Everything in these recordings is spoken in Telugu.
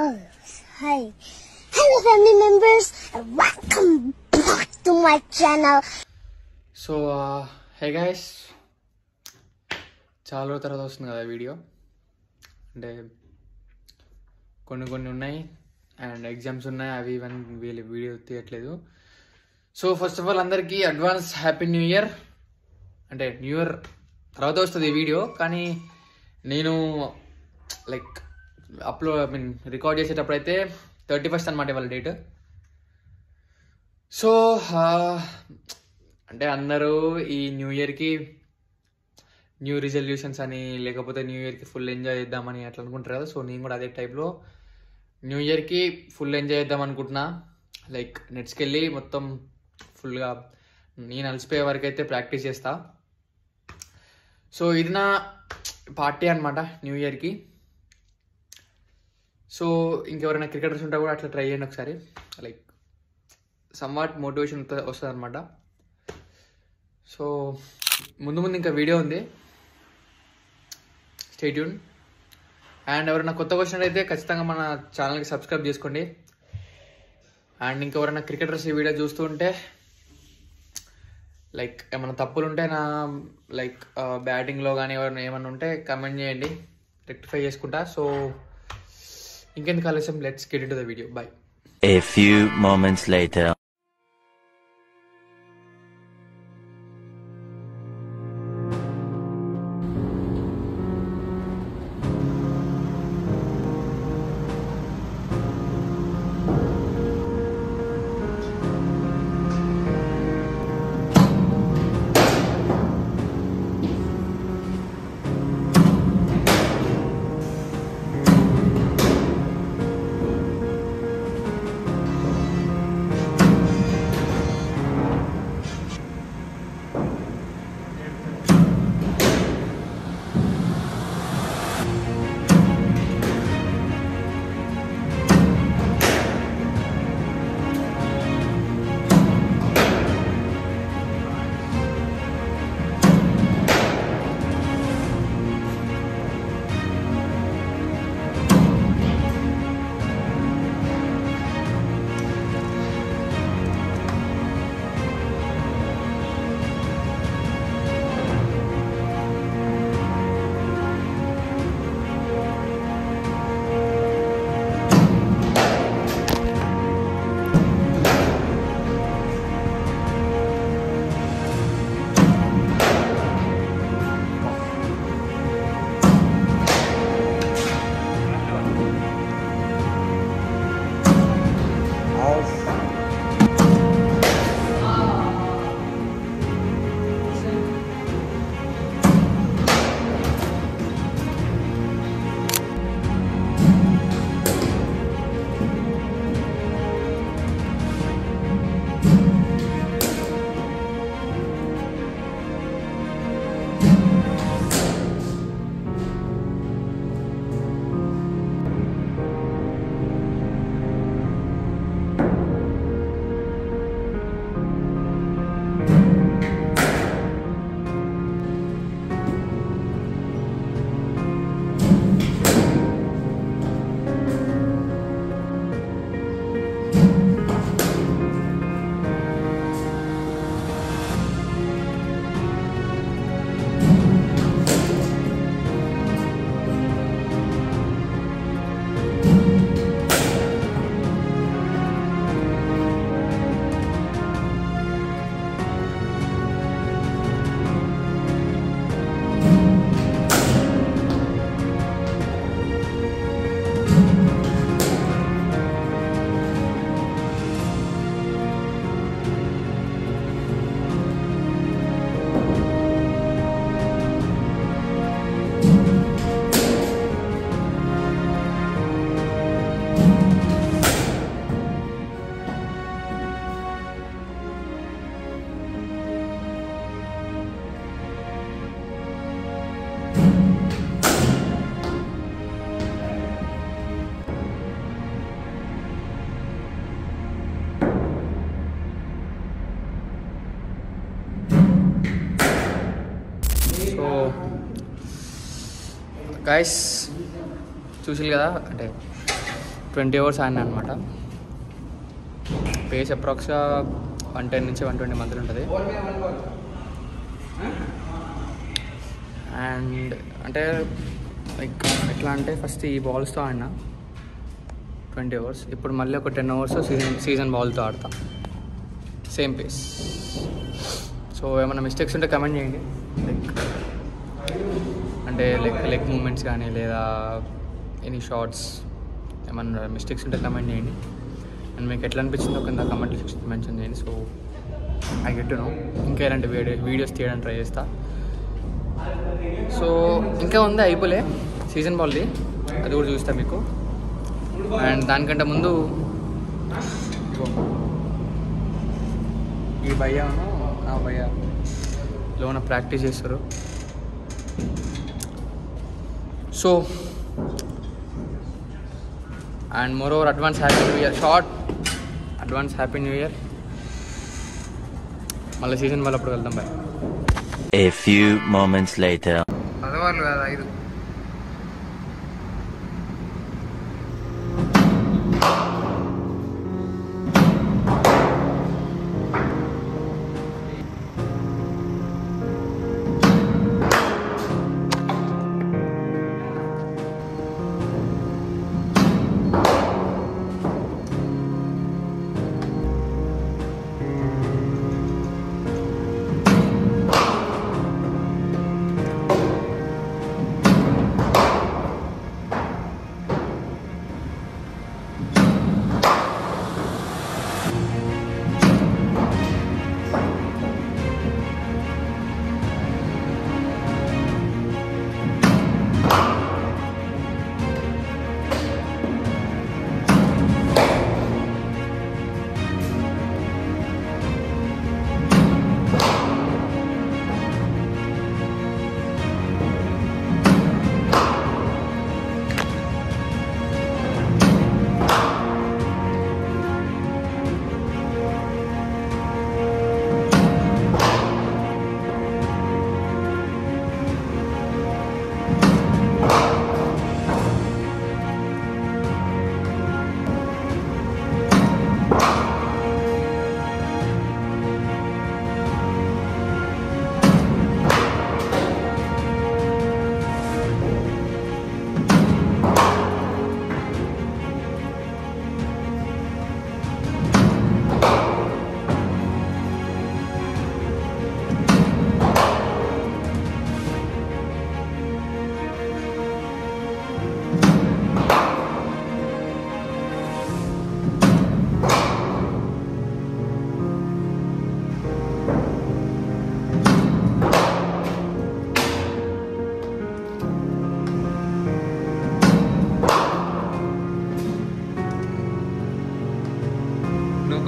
Oh, hi. Hello family members and welcome back to my channel. So, hey guys, చాలా రోజుల తర్వాత వస్తుంది కదా వీడియో. అంటే కొన్ని ఉన్నాయి అండ్ ఎగ్జామ్స్ ఉన్నాయి, అవి ఇవన్నీ వీడియో తీయట్లేదు. సో ఫస్ట్ ఆఫ్ ఆల్ అందరికీ అడ్వాన్స్ హ్యాపీ న్యూ ఇయర్. అంటే న్యూ ఇయర్ తర్వాత వస్తుంది ఈ వీడియో, కానీ నేను లైక్ రికార్డ్ చేసేటప్పుడు అయితే 31st అనమాట ఇవాళ డేట్. సో అంటే అందరూ ఈ న్యూ ఇయర్కి న్యూ రిజల్యూషన్స్ అని, లేకపోతే న్యూ ఇయర్కి ఫుల్ ఎంజాయ్ చేద్దామని అట్లా అనుకుంటారు కదా. సో నేను కూడా అదే టైప్లో న్యూ ఇయర్కి ఫుల్ ఎంజాయ్ చేద్దాం అనుకుంటున్నా. లైక్ నెట్స్కి వెళ్ళి మొత్తం ఫుల్గా నేను అలసిపోయే వరకు అయితే ప్రాక్టీస్ చేస్తా. సో ఇది నా పార్టీ అనమాట న్యూ ఇయర్కి. సో ఇంకెవరైనా క్రికెటర్స్ ఉంటే కూడా అట్లా ట్రై చేయండి ఒకసారి. లైక్ సమ్వాట్ మోటివేషన్ వస్తుంది అనమాట. సో ముందు ఇంకా వీడియో ఉంది, స్టే ట్యూన్. అండ్ ఎవరైనా కొత్తగా వచ్చినట్టయితే ఖచ్చితంగా మన ఛానల్కి సబ్స్క్రైబ్ చేసుకోండి. అండ్ ఇంకెవరైనా క్రికెటర్స్ ఈ వీడియో చూస్తూ ఉంటే లైక్ ఏమైనా తప్పులు ఉంటే నా లైక్ బ్యాటింగ్లో కానీ ఎవరైనా ఏమైనా ఉంటే కమెంట్ చేయండి, రెక్టిఫై చేసుకుంటా. సో ఇంకెందుకు ఆలస్యం, let's get into the video. By. A few moments later. Guys చూసిరు కదా, అంటే 20 hours ఆడినా అనమాట. పేస్ అప్రాక్స్గా 110 నుంచి 120 మధ్యలో ఉంటుంది. అండ్ అంటే లైక్ ఎట్లా అంటే ఫస్ట్ ఈ బాల్స్తో ఆడినా 20 hours. ఇప్పుడు మళ్ళీ ఒక 10 hours సీజన్ బాల్తో ఆడతా, సేమ్ పేస్. సో ఏమైనా మిస్టేక్స్ ఉంటే కమెంట్ చేయండి, లైక్ అంటే లెగ్ మూమెంట్స్ కానీ లేదా ఎనీ షార్ట్స్ ఏమన్నా మిస్టేక్స్ ఉంటే కమెంట్ చేయండి. అండ్ మీకు ఎట్లా అనిపించిందో కింద కమెంట్ సెక్షన్ మెన్షన్ చేయండి. So I get to know ఇంకా ఇలాంటి వీడియోస్ తీయడానికి ట్రై చేస్తా. సో ఇంకా ఉంది, అయిపోలే సీజన్ బాల్ది, అది కూడా చూస్తా మీకు. అండ్ దానికంటే ముందు ఈ భయ్యాను ఆ భయ్య లోన ప్రాక్టీస్ చేస్తారు. So and moreover advance happy new year, short advance happy new year. మళ్ళీ సీజన్ వల్ల అప్పుడు వెళ్దాం bye. A few moments later. పదవాళ్ళు కాదు 5.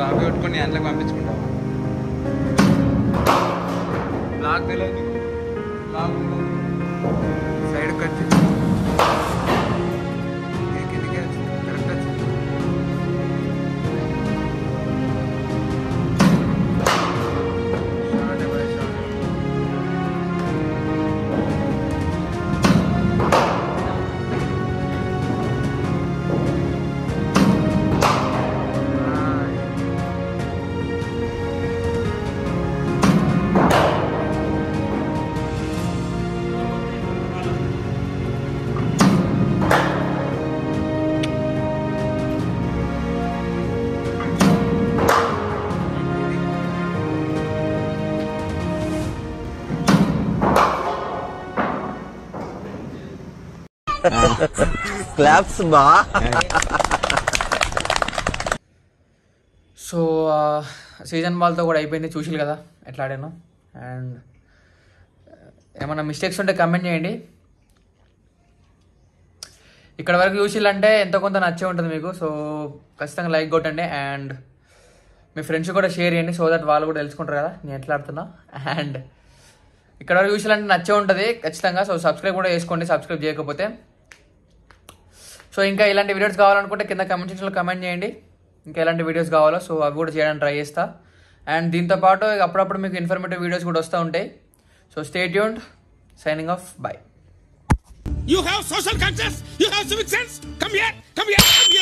కాపీ పెట్టుకొని అందులోకి పంపించుకుంటావు. బ్లాక్ తెలియదు, బ్లాక్ సైడ్ కట్ కరెక్ట్ వచ్చింది. Claps ba? సో సీజన్ బాల్తో కూడా అయిపోయింది, చూసిరు కదా ఎట్లా ఆడాను. అండ్ ఏమన్నా మిస్టేక్స్ ఉంటే కమెంట్ చేయండి. ఇక్కడ వరకు చూసిల్లంటే ఎంతో కొంత నచ్చే ఉంటుంది మీకు. సో ఖచ్చితంగా లైక్ కొట్టండి అండ్ మీ ఫ్రెండ్స్ కూడా షేర్ చేయండి, సో దట్ వాళ్ళు కూడా తెలుసుకుంటారు కదా నేను ఎట్లా ఆడుతున్నా. అండ్ ఇక్కడ వరకు చూసిల్లంటే నచ్చే ఉంటుంది ఖచ్చితంగా. సో సబ్స్క్రైబ్ కూడా చేసుకోండి సబ్స్క్రైబ్ చేయకపోతే. సో ఇంకా ఇలాంటి వీడియోస్ కావాలనుకుంటే కింద కమెంట్ సెక్షన్లో కమెంట్ చేయండి ఇంకా ఎలాంటి వీడియోస్ కావాలో. సో అవి కూడా చేయడానికి ట్రై చేస్తా. అండ్ దీంతోపాటు అప్పుడప్పుడు మీకు ఇన్ఫర్మేటివ్ వీడియోస్ కూడా వస్తూ ఉంటాయి. So stay tuned, signing off, by. You have social conscience, you have civic sense. Come here, come here, come here.